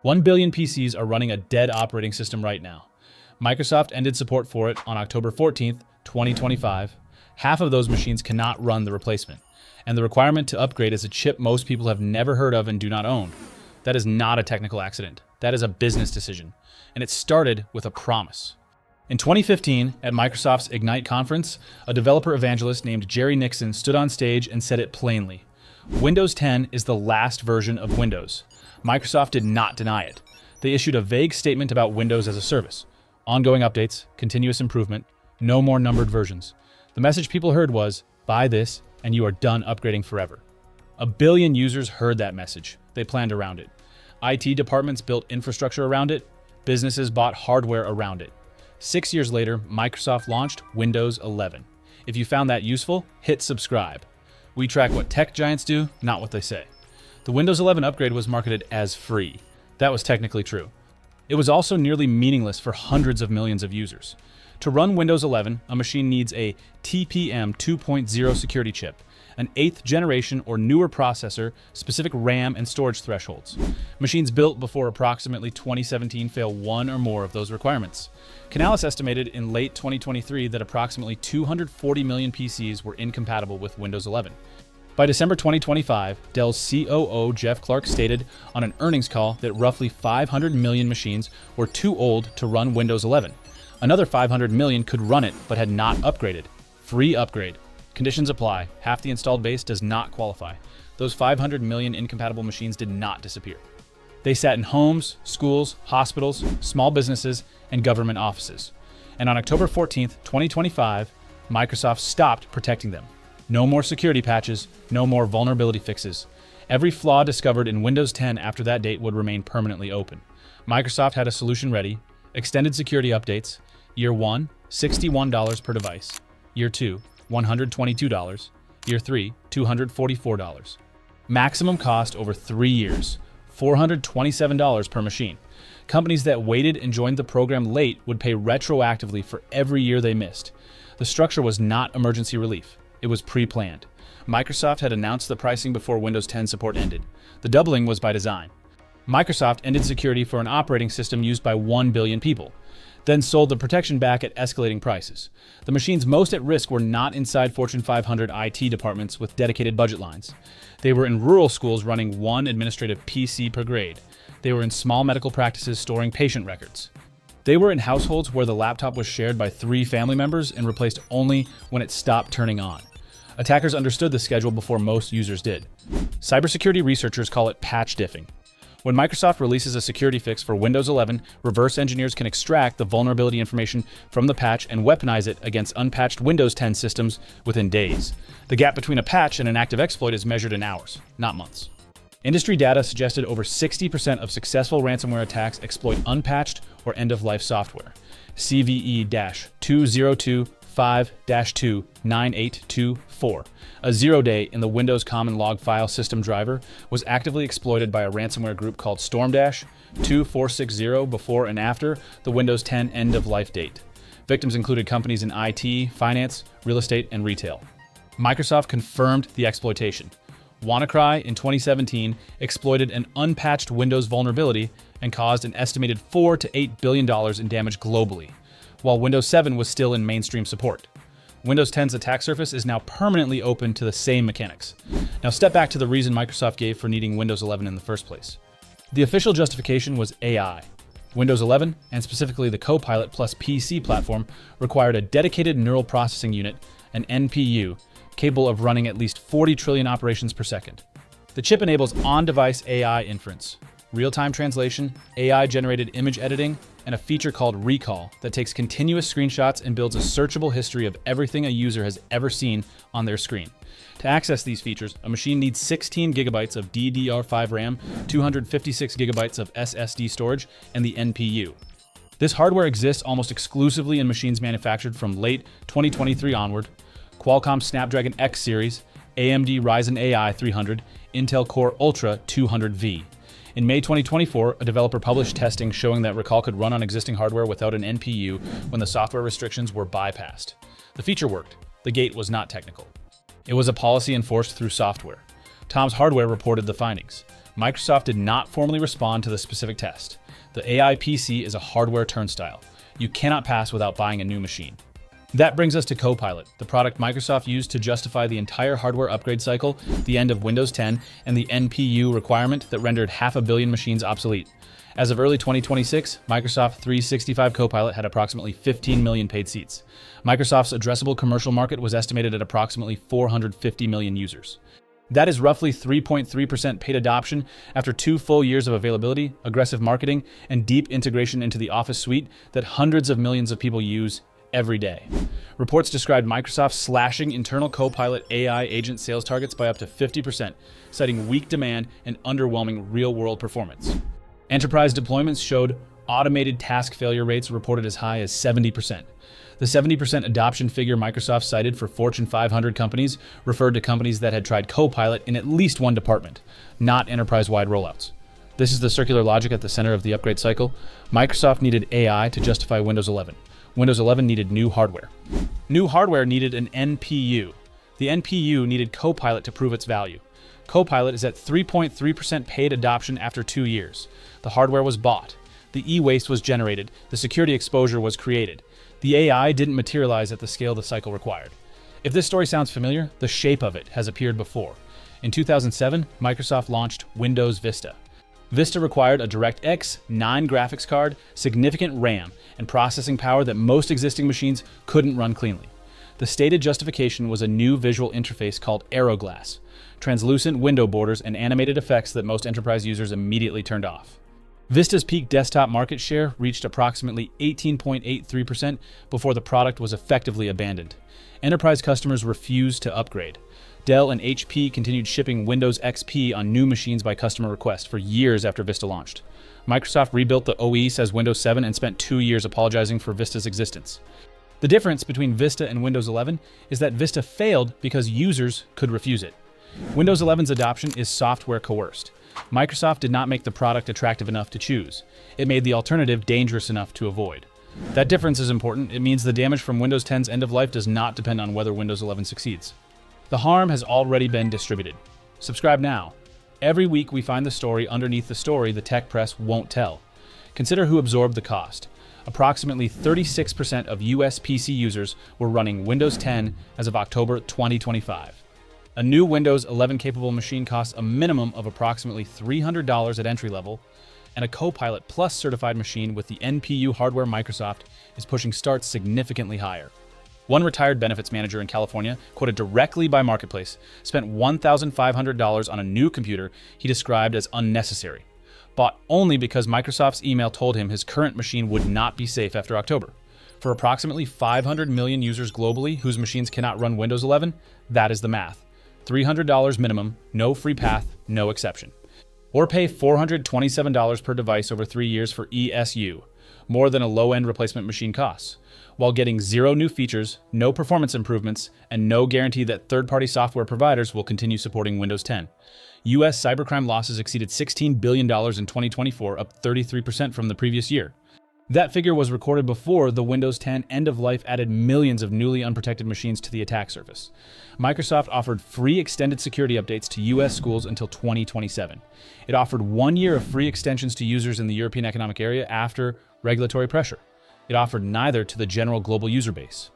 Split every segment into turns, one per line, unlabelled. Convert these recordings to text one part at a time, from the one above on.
1 billion PCs are running a dead operating system right now. Microsoft ended support for it on October 14th, 2025. Half of those machines cannot run the replacement, and the requirement to upgrade is a chip most people have never heard of and do not own. That is not a technical accident. That is a business decision, and it started with a promise. In 2015, at Microsoft's Ignite conference, a developer evangelist named Jerry Nixon stood on stage and said it plainly. Windows 10 is the last version of Windows. Microsoft did not deny it. They issued a vague statement about Windows as a service. Ongoing updates, continuous improvement, no more numbered versions. The message people heard was, buy this and you are done upgrading forever. 1 billion users heard that message. They planned around it. IT departments built infrastructure around it. Businesses bought hardware around it. 6 years later, Microsoft launched Windows 11. If you found that useful, hit subscribe. We track what tech giants do, not what they say. The Windows 11 upgrade was marketed as free. That was technically true. It was also nearly meaningless for hundreds of millions of users. To run Windows 11, a machine needs a TPM 2.0 security chip, an 8th generation or newer processor, specific RAM and storage thresholds. Machines built before approximately 2017 fail one or more of those requirements. Canalys estimated in late 2023 that approximately 240 million PCs were incompatible with Windows 11. By December 2025, Dell's COO Jeff Clarke stated on an earnings call that roughly 500 million machines were too old to run Windows 11. Another 500 million could run it but had not upgraded. Free upgrade. Conditions apply. Half the installed base does not qualify. Those 500 million incompatible machines did not disappear. They sat in homes, schools, hospitals, small businesses, and government offices. And on October 14th, 2025, Microsoft stopped protecting them. No more security patches, no more vulnerability fixes. Every flaw discovered in Windows 10 after that date would remain permanently open. Microsoft had a solution ready, extended security updates. Year 1, $61 per device. Year 2, $122. Year 3, $244. Maximum cost over 3 years, $427 per machine. Companies that waited and joined the program late would pay retroactively for every year they missed. The structure was not emergency relief. It was pre-planned. Microsoft had announced the pricing before Windows 10 support ended. The doubling was by design. Microsoft ended security for an operating system used by 1 billion people, then sold the protection back at escalating prices. The machines most at risk were not inside Fortune 500 IT departments with dedicated budget lines. They were in rural schools running one administrative PC per grade. They were in small medical practices storing patient records. They were in households where the laptop was shared by 3 family members and replaced only when it stopped turning on. Attackers understood the schedule before most users did. Cybersecurity researchers call it patch diffing. When Microsoft releases a security fix for Windows 11, reverse engineers can extract the vulnerability information from the patch and weaponize it against unpatched Windows 10 systems within days. The gap between a patch and an active exploit is measured in hours, not months. Industry data suggested over 60% of successful ransomware attacks exploit unpatched or end-of-life software. CVE-2025-29824, a 0-day in the Windows Common Log File System driver, was actively exploited by a ransomware group called Storm-2460 before and after the Windows 10 end-of-life date. Victims included companies in IT, finance, real estate, and retail. Microsoft confirmed the exploitation. WannaCry in 2017 exploited an unpatched Windows vulnerability and caused an estimated $4 to $8 billion in damage globally, while Windows 7 was still in mainstream support. Windows 10's attack surface is now permanently open to the same mechanics. Now step back to the reason Microsoft gave for needing Windows 11 in the first place. The official justification was AI. Windows 11, and specifically the Copilot plus PC platform, required a dedicated neural processing unit, an NPU, capable of running at least 40 trillion operations per second. The chip enables on-device AI inference, real-time translation, AI-generated image editing, and a feature called Recall that takes continuous screenshots and builds a searchable history of everything a user has ever seen on their screen. To access these features, a machine needs 16 gigabytes of DDR5 RAM, 256 gigabytes of SSD storage, and the NPU. This hardware exists almost exclusively in machines manufactured from late 2023 onward. Qualcomm Snapdragon X series, AMD Ryzen AI 300, Intel Core Ultra 200V. In May 2024, a developer published testing showing that Recall could run on existing hardware without an NPU when the software restrictions were bypassed. The feature worked. The gate was not technical. It was a policy enforced through software. Tom's Hardware reported the findings. Microsoft did not formally respond to the specific test. The AI PC is a hardware turnstile. You cannot pass without buying a new machine. That brings us to Copilot, the product Microsoft used to justify the entire hardware upgrade cycle, the end of Windows 10, and the NPU requirement that rendered 500 million machines obsolete. As of early 2026, Microsoft 365 Copilot had approximately 15 million paid seats. Microsoft's addressable commercial market was estimated at approximately 450 million users. That is roughly 3.3% paid adoption after 2 full years of availability, aggressive marketing, and deep integration into the Office suite that hundreds of millions of people use every day. Reports described Microsoft slashing internal Copilot AI agent sales targets by up to 50%, citing weak demand and underwhelming real-world performance. Enterprise deployments showed automated task failure rates reported as high as 70%. The 70% adoption figure Microsoft cited for Fortune 500 companies referred to companies that had tried Copilot in at least one department, not enterprise-wide rollouts. This is the circular logic at the center of the upgrade cycle. Microsoft needed AI to justify Windows 11. Windows 11 needed new hardware. New hardware needed an NPU. The NPU needed Copilot to prove its value. Copilot is at 3.3% paid adoption after 2 years. The hardware was bought. The e-waste was generated. The security exposure was created. The AI didn't materialize at the scale the cycle required. If this story sounds familiar, the shape of it has appeared before. In 2007, Microsoft launched Windows Vista. Vista required a DirectX 9 graphics card, significant RAM, and processing power that most existing machines couldn't run cleanly. The stated justification was a new visual interface called Aeroglass, translucent window borders and animated effects that most enterprise users immediately turned off. Vista's peak desktop market share reached approximately 18.83% before the product was effectively abandoned. Enterprise customers refused to upgrade. Dell and HP continued shipping Windows XP on new machines by customer request for years after Vista launched. Microsoft rebuilt the OS as Windows 7 and spent 2 years apologizing for Vista's existence. The difference between Vista and Windows 11 is that Vista failed because users could refuse it. Windows 11's adoption is software coerced. Microsoft did not make the product attractive enough to choose. It made the alternative dangerous enough to avoid. That difference is important. It means the damage from Windows 10's end of life does not depend on whether Windows 11 succeeds. The harm has already been distributed. Subscribe now. Every week we find the story underneath the story the tech press won't tell. Consider who absorbed the cost. Approximately 36% of US PC users were running Windows 10 as of October 2025. A new Windows 11 capable machine costs a minimum of approximately $300 at entry level, and a Copilot Plus certified machine with the NPU hardware Microsoft is pushing starts significantly higher. One retired benefits manager in California, quoted directly by Marketplace, spent $1,500 on a new computer he described as unnecessary, bought only because Microsoft's email told him his current machine would not be safe after October. For approximately 500 million users globally whose machines cannot run Windows 11, that is the math. $300 minimum, no free path, no exception. Or pay $427 per device over 3 years for ESU, more than a low-end replacement machine costs, while getting 0 new features, no performance improvements, and no guarantee that third-party software providers will continue supporting Windows 10. U.S. cybercrime losses exceeded $16 billion in 2024, up 33% from the previous year. That figure was recorded before the Windows 10 end-of-life added millions of newly unprotected machines to the attack surface. Microsoft offered free extended security updates to U.S. schools until 2027. It offered 1 year of free extensions to users in the European Economic Area after regulatory pressure. It offered neither to the general global user base.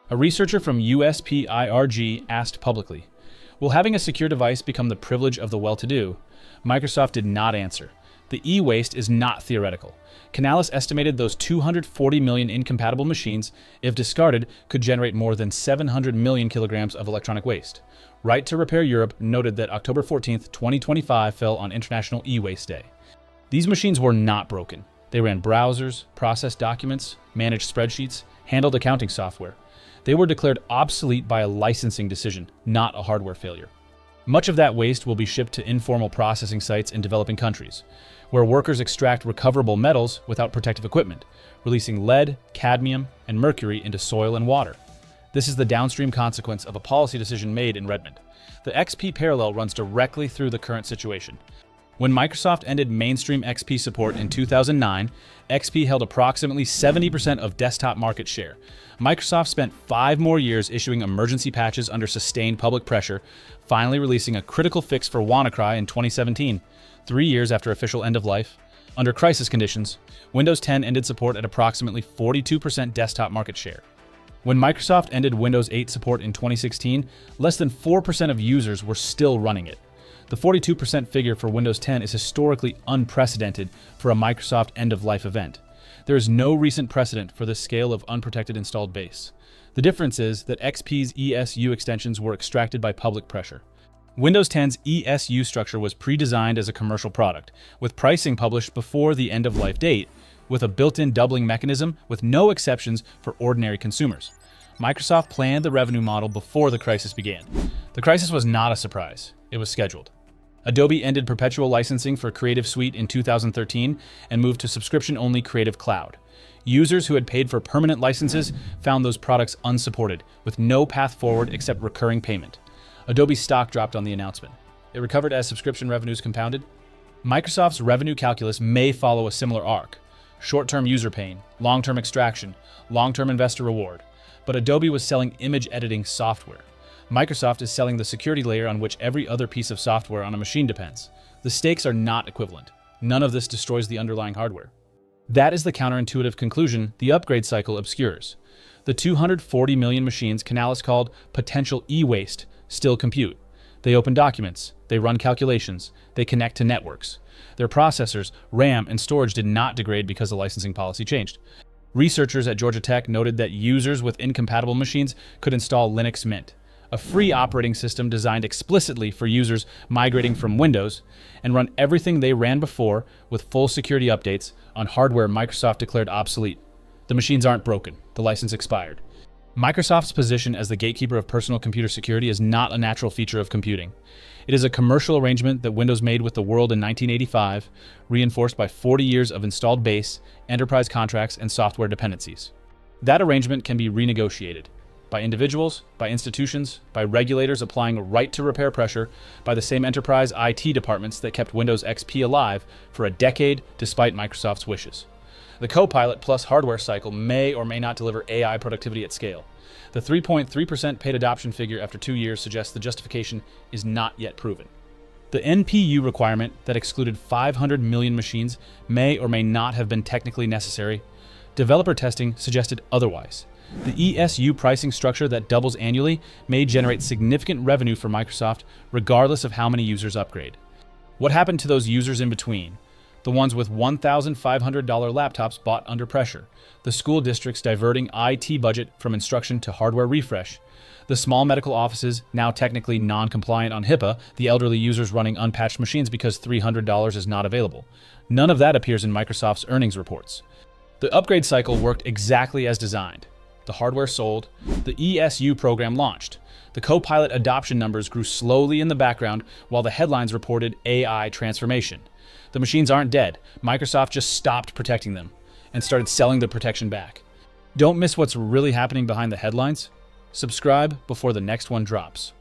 A researcher from USPIRG asked publicly, "Will having a secure device become the privilege of the well-to-do?" Microsoft did not answer. The e-waste is not theoretical. Canalys estimated those 240 million incompatible machines, if discarded, could generate more than 700 million kilograms of electronic waste. Right to Repair Europe noted that October 14, 2025 fell on International E-Waste Day. These machines were not broken. They ran browsers, processed documents, managed spreadsheets, handled accounting software. They were declared obsolete by a licensing decision, not a hardware failure. Much of that waste will be shipped to informal processing sites in developing countries, where workers extract recoverable metals without protective equipment, releasing lead, cadmium, and mercury into soil and water. This is the downstream consequence of a policy decision made in Redmond. The XP parallel runs directly through the current situation. When Microsoft ended mainstream XP support in 2009, XP held approximately 70% of desktop market share. Microsoft spent 5 more years issuing emergency patches under sustained public pressure, finally releasing a critical fix for WannaCry in 2017. 3 years after official end of life. Under crisis conditions, Windows 10 ended support at approximately 42% desktop market share. When Microsoft ended Windows 8 support in 2016, less than 4% of users were still running it. The 42% figure for Windows 10 is historically unprecedented for a Microsoft end-of-life event. There is no recent precedent for this scale of unprotected installed base. The difference is that XP's ESU extensions were extracted by public pressure. Windows 10's ESU structure was pre-designed as a commercial product, with pricing published before the end-of-life date, with a built-in doubling mechanism with no exceptions for ordinary consumers. Microsoft planned the revenue model before the crisis began. The crisis was not a surprise. It was scheduled. Adobe ended perpetual licensing for Creative Suite in 2013 and moved to subscription-only Creative Cloud. Users who had paid for permanent licenses found those products unsupported, with no path forward except recurring payment. Adobe's stock dropped on the announcement. It recovered as subscription revenues compounded. Microsoft's revenue calculus may follow a similar arc. Short-term user pain, long-term extraction, long-term investor reward. But Adobe was selling image editing software. Microsoft is selling the security layer on which every other piece of software on a machine depends. The stakes are not equivalent. None of this destroys the underlying hardware. That is the counterintuitive conclusion the upgrade cycle obscures. The 240 million machines Canalys called potential e-waste still compute. They open documents, they run calculations, they connect to networks. Their processors, RAM, and storage did not degrade because the licensing policy changed. Researchers at Georgia Tech noted that users with incompatible machines could install Linux Mint, a free operating system designed explicitly for users migrating from Windows, and run everything they ran before with full security updates on hardware Microsoft declared obsolete. The machines aren't broken. The license expired. Microsoft's position as the gatekeeper of personal computer security is not a natural feature of computing. It is a commercial arrangement that Windows made with the world in 1985, reinforced by 40 years of installed base, enterprise contracts, and software dependencies. That arrangement can be renegotiated by individuals, by institutions, by regulators applying right-to-repair pressure, by the same enterprise IT departments that kept Windows XP alive for a decade despite Microsoft's wishes. The Copilot plus hardware cycle may or may not deliver AI productivity at scale. The 3.3% paid adoption figure after 2 years suggests the justification is not yet proven. The NPU requirement that excluded 500 million machines may or may not have been technically necessary. Developer testing suggested otherwise. The ESU pricing structure that doubles annually may generate significant revenue for Microsoft regardless of how many users upgrade. What happened to those users in between? The ones with $1,500 laptops bought under pressure, the school districts diverting IT budget from instruction to hardware refresh, the small medical offices now technically non-compliant on HIPAA, the elderly users running unpatched machines because $300 is not available. None of that appears in Microsoft's earnings reports. The upgrade cycle worked exactly as designed. The hardware sold, the ESU program launched. The Copilot adoption numbers grew slowly in the background while the headlines reported AI transformation. The machines aren't dead. Microsoft just stopped protecting them and started selling the protection back. Don't miss what's really happening behind the headlines. Subscribe before the next one drops.